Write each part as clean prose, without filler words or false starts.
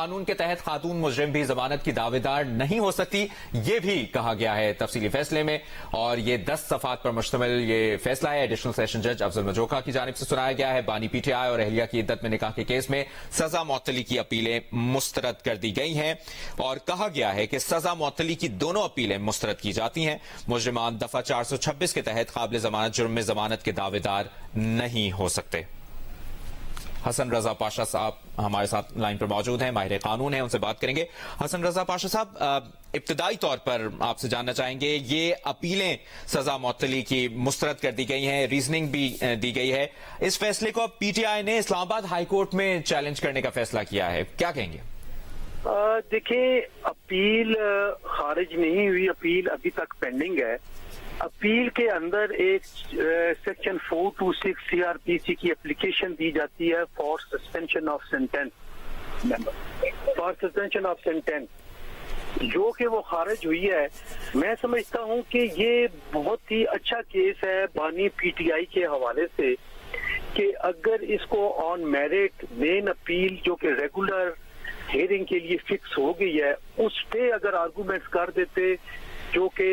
قانون کے تحت خاتون مجرم بھی ضمانت کی دعوے دار نہیں ہو سکتی، یہ بھی کہا گیا ہے تفصیلی فیصلے میں، اور یہ 10 صفحات پر مشتمل یہ فیصلہ ہے ایڈیشنل سیشن جج افضل مجوکا کی جانب سے سنایا گیا ہے۔ بانی پی ٹی آئی اور اہلیہ کی عدت میں نکاح کے کیس میں سزا معطلی کی اپیلیں مسترد کر دی گئی ہیں، اور کہا گیا ہے کہ سزا معطلی کی دونوں اپیلیں مسترد کی جاتی ہیں۔ مجرمان دفعہ 426 کے تحت قابل ضمانت جرم میں ضمانت کے دعوے دار نہیں ہو سکتے۔ حسن رضا پاشا صاحب ہمارے ساتھ لائن پر موجود ہیں، ماہر قانون ہیں، ان سے بات کریں گے۔ حسن رضا پاشا صاحب، ابتدائی طور پر آپ سے جاننا چاہیں گے، یہ اپیلیں سزا معطلی کی مسترد کر دی گئی ہیں، ریزننگ بھی دی گئی ہے، اس فیصلے کو اب پی ٹی آئی نے اسلام آباد ہائی کورٹ میں چیلنج کرنے کا فیصلہ کیا ہے، کیا کہیں گے؟ دیکھیں، اپیل خارج نہیں ہوئی، اپیل ابھی تک پینڈنگ ہے۔ اپیل کے اندر ایک سیکشن 426 سی آر پی سی کی اپلیکیشن دی جاتی ہے فار سسپینشن آف سینٹینس، جو کہ وہ خارج ہوئی ہے۔ میں سمجھتا ہوں کہ یہ بہت ہی اچھا کیس ہے بانی پی ٹی آئی کے حوالے سے، کہ اگر اس کو آن میرٹ مین اپیل جو کہ ریگولر ہیئرنگ کے لیے فکس ہو گئی ہے، اس پہ اگر آرگومنٹس کر دیتے، جو کہ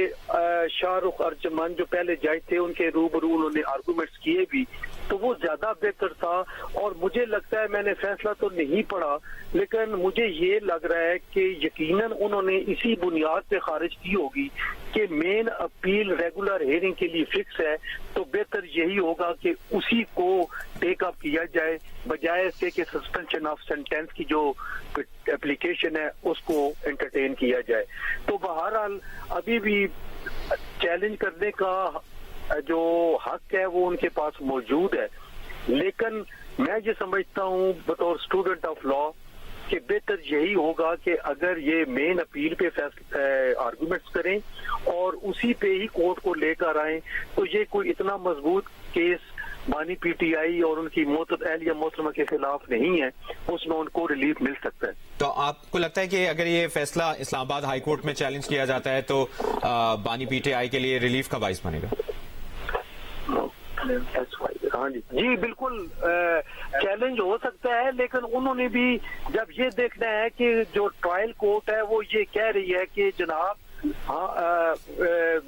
شاہ رخ ارجمان جو پہلے جج تھے ان کے روبرو انہوں نے آرگومنٹس کیے بھی، تو وہ زیادہ بہتر تھا۔ اور مجھے لگتا ہے، میں نے فیصلہ تو نہیں پڑھا، لیکن مجھے یہ لگ رہا ہے کہ یقیناً انہوں نے اسی بنیاد پہ خارج کی ہوگی کہ مین اپیل ریگولر ہیئرنگ کے لیے فکس ہے، تو بہتر یہی ہوگا کہ اسی کو ٹیک اپ کیا جائے، بجائے سے کہ سسپینشن آف سینٹینس کی جو اپلیکیشن ہے اس کو انٹرٹین کیا جائے۔ تو بہرحال ابھی بھی چیلنج کرنے کا جو حق ہے وہ ان کے پاس موجود ہے، لیکن میں یہ سمجھتا ہوں بطور اسٹوڈنٹ آف لا کہ بہتر یہی ہوگا کہ اگر یہ مین اپیل پہ آرگومنٹس کریں اور اسی پہ ہی کورٹ کو لے کر آئیں، تو یہ کوئی اتنا مضبوط کیس بانی پی ٹی آئی اور ان کی اہلیہ محترمہ کے خلاف نہیں ہے، اس میں ان کو ریلیف مل سکتا ہے۔ تو آپ کو لگتا ہے کہ اگر یہ فیصلہ اسلام آباد ہائی کورٹ میں چیلنج کیا جاتا ہے تو بانی پی ٹی آئی کے لیے ریلیف کا باعث بنے گا؟ ہاں جی بالکل چیلنج ہو سکتا ہے، لیکن انہوں نے بھی جب یہ دیکھنا ہے کہ جو ٹرائل کورٹ ہے وہ یہ کہہ رہی ہے کہ جناب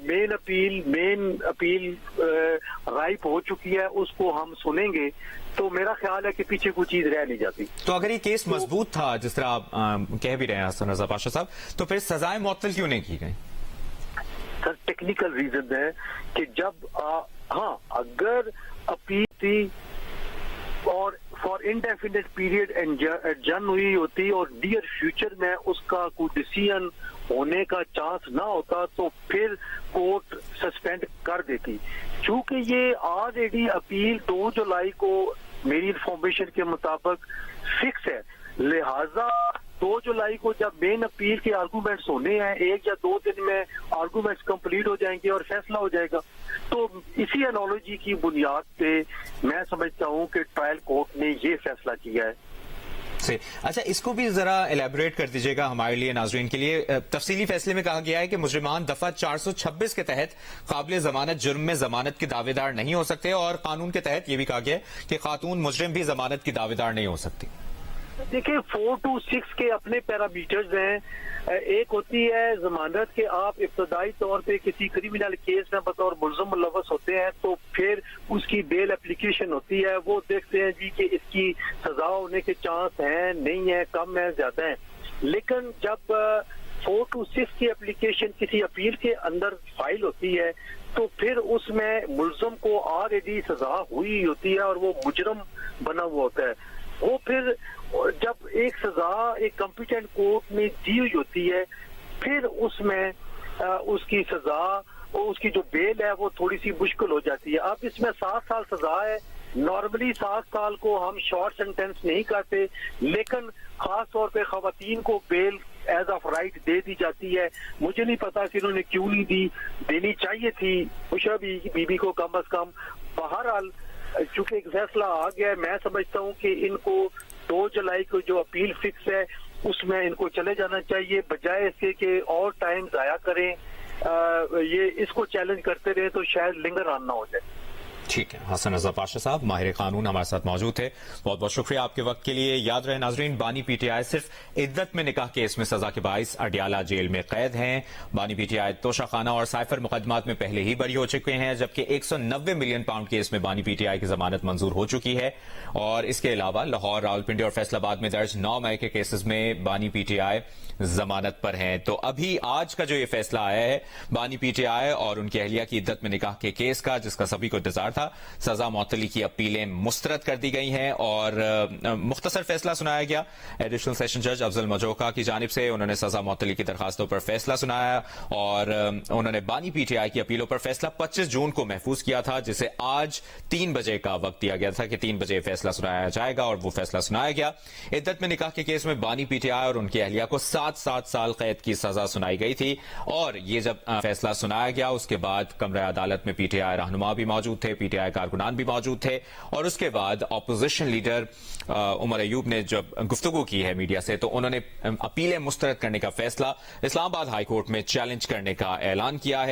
مین اپیل غائب ہو چکی ہے، اس کو ہم سنیں گے، تو میرا خیال ہے کہ پیچھے کوئی چیز رہ نہیں جاتی۔ تو اگر یہ کیس مضبوط تھا جس طرح آپ کہہ بھی رہے ہیں حسن رضا پاشا صاحب، تو پھر سزائیں معطل کیوں نہیں کی گئی؟ سر ٹیکنیکل ریزن ہے کہ جب اگر اپیل تھی اور فار انڈیفینٹ پیریڈ ایڈجرن ہوئی ہوتی اور ڈیئر فیوچر میں اس کا کوئی ڈیسیژن ہونے کا چانس نہ ہوتا تو پھر کورٹ سسپینڈ کر دیتی۔ چونکہ یہ آلریڈی اپیل 2 جولائی کو میری انفارمیشن کے مطابق فکس ہے، لہذا 2 جولائی کو جب مین اپیل کے آرگومنٹس ہونے ہیں، 1 یا 2 دن میں آرگومنٹس کمپلیٹ ہو جائیں گے اور فیصلہ ہو جائے گا۔ تو اسی انالوجی کی بنیاد پہ میں سمجھتا ہوں کہ ٹرائل کورٹ نے یہ فیصلہ کیا ہے۔ اچھا، اس کو بھی ذرا ایلیبوریٹ کر دیجیے گا ہمارے لیے، ناظرین کے لیے۔ تفصیلی فیصلے میں کہا گیا ہے کہ مجرمان دفعہ 426 کے تحت قابل ضمانت جرم میں ضمانت کے دعوے دار نہیں ہو سکتے، اور قانون کے تحت یہ بھی کہا گیا ہے کہ خاتون مجرم بھی ضمانت کی دعوے دار نہیں ہو سکتی۔ دیکھیں 426 کے اپنے پیرامیٹرز ہیں۔ ایک ہوتی ہے ضمانت کہ آپ ابتدائی طور پہ کسی کریمنل کیس میں بطور ملزم ملوث ہوتے ہیں، تو پھر اس کی بیل اپلیکیشن ہوتی ہے، وہ دیکھتے ہیں جی کہ اس کی سزا ہونے کے چانس ہیں نہیں ہیں، کم ہیں زیادہ ہیں۔ لیکن جب 426 کی اپلیکیشن کسی اپیل کے اندر فائل ہوتی ہے تو پھر اس میں ملزم کو آلریڈی سزا ہوئی ہوتی ہے اور وہ مجرم بنا ہوا ہوتا ہے۔ وہ پھر جب ایک سزا ایک کمپیٹنٹ کورٹ میں دی ہوئی ہوتی ہے، پھر اس میں اس کی سزا اور اس کی جو بیل ہے وہ تھوڑی سی مشکل ہو جاتی ہے۔ اب اس میں 7 سال سزا ہے، نارملی 7 سال کو ہم شارٹ سینٹینس نہیں کرتے، لیکن خاص طور پہ خواتین کو بیل ایز آف رائٹ دے دی جاتی ہے۔ مجھے نہیں پتا کہ انہوں نے کیوں نہیں دی، دینی چاہیے تھی خوشا بی بی کو کم از کم۔ بہرحال چونکہ ایک فیصلہ آ گیا ہے، میں سمجھتا ہوں کہ ان کو 2 جولائی کو جو اپیل فکس ہے اس میں ان کو چلے جانا چاہیے، بجائے اس کے کہ اور ٹائم ضائع کریں، یہ اس کو چیلنج کرتے رہے تو شاید لنگر آن نہ ہو جائے۔ ٹھیک ہے، حسن رضا پاشا صاحب ماہر قانون ہمارے ساتھ موجود تھے، بہت بہت شکریہ آپ کے وقت کے لیے. یاد رہے ناظرین، بانی پی ٹی آئی صرف عدت میں نکاح کیس میں سزا کے باعث اڈیالہ جیل میں قید ہیں. بانی پی ٹی آئی توشہ خانہ اور سائفر مقدمات میں پہلے ہی بری ہو چکے ہیں، جبکہ 190 ملین پاؤنڈ کیس میں بانی پی ٹی آئی کی ضمانت منظور ہو چکی ہے. اور اس کے علاوہ لاہور، راولپنڈی اور فیصل آباد میں درج 9 مئی کے کیسز میں بانی پی ٹی آئی ضمانت پر ہیں. تو ابھی آج کا جو یہ فیصلہ آیا ہے بانی پی ٹی آئی اور ان کی اہلیہ کی عدت میں نکاح کے کیس کا، جس کا سبھی کو انتظار تھا، سزا معطلی کی اپیلیں مسترد کر دی گئی ہیں اور مختصر فیصلہ سنایا گیا. ایڈیشنل سیشن جج افضل مجوکا کی جانب سے انہوں نے سزا معطلی کی درخواستوں پر فیصلہ سنایا اور انہوں نے بانی پی ٹی آئی کی اپیلوں پر فیصلہ 25 جون کو محفوظ کیا تھا، جسے آج 3 بجے کا وقت دیا گیا تھا کہ 3 بجے فیصلہ سنایا جائے گا، اور وہ فیصلہ سنایا گیا. عدت میں نکاح کے کیس میں بانی پی ٹی آئی اور ان کی اہلیہ کو 7 سال قید کی سزا سنائی گئی تھی. اور یہ جب فیصلہ سنایا گیا اس کے بعد کمرہ عدالت میں پی ٹی آئی رہنما بھی موجود تھے، پی ٹی آئی کارکنان بھی موجود تھے، اور اس کے بعد اپوزیشن لیڈر عمر ایوب نے جب گفتگو کی ہے میڈیا سے، تو انہوں نے اپیلیں مسترد کرنے کا فیصلہ اسلام آباد ہائی کورٹ میں چیلنج کرنے کا اعلان کیا ہے.